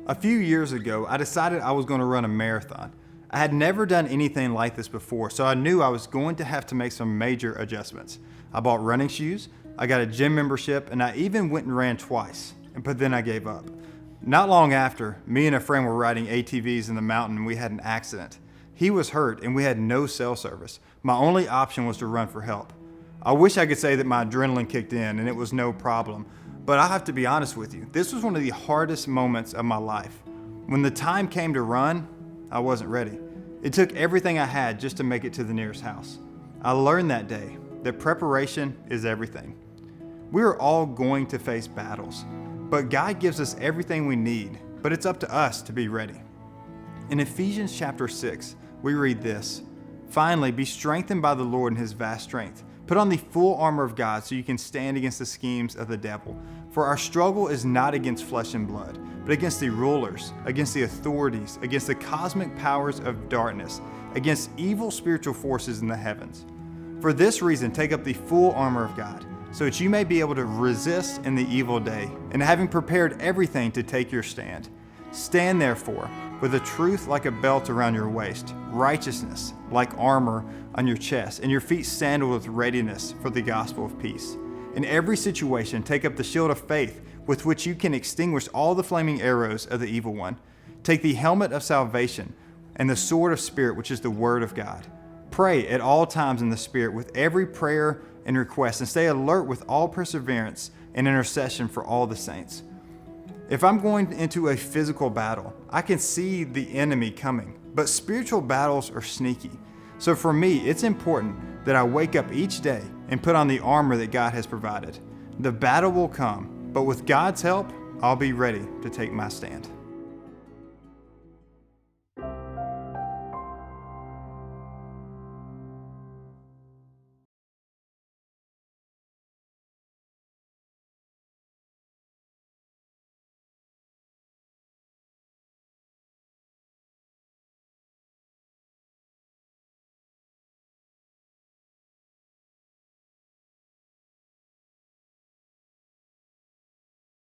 A few years ago, I decided I was going to run a marathon. I had never done anything like this before, so I knew I was going to have to make some major adjustments. I bought running shoes, I got a gym membership, and I even went and ran twice, but then I gave up. Not long after, me and a friend were riding ATVs in the mountain and we had an accident. He was hurt and we had no cell service. My only option was to run for help. I wish I could say that my adrenaline kicked in and it was no problem, but I have to be honest with you, this was one of the hardest moments of my life. When the time came to run, I wasn't ready. It took everything I had just to make it to the nearest house. I learned that day that preparation is everything. We are all going to face battles, but God gives us everything we need, but it's up to us to be ready. In Ephesians chapter 6, we read this: "Finally, be strengthened by the Lord in his vast strength. Put on the full armor of God so you can stand against the schemes of the devil. For our struggle is not against flesh and blood, but against the rulers, against the authorities, against the cosmic powers of darkness, against evil spiritual forces in the heavens. For this reason, take up the full armor of God, so that you may be able to resist in the evil day, and having prepared everything to take your stand. Stand therefore, with the truth like a belt around your waist, righteousness like armor on your chest, and your feet sandaled with readiness for the gospel of peace. In every situation, take up the shield of faith, with which you can extinguish all the flaming arrows of the evil one. Take the helmet of salvation and the sword of Spirit, which is the word of God. Pray at all times in the Spirit with every prayer and request, and stay alert with all perseverance and intercession for all the saints." If I'm going into a physical battle, I can see the enemy coming, but spiritual battles are sneaky. So for me, it's important that I wake up each day and put on the armor that God has provided. The battle will come, but with God's help, I'll be ready to take my stand.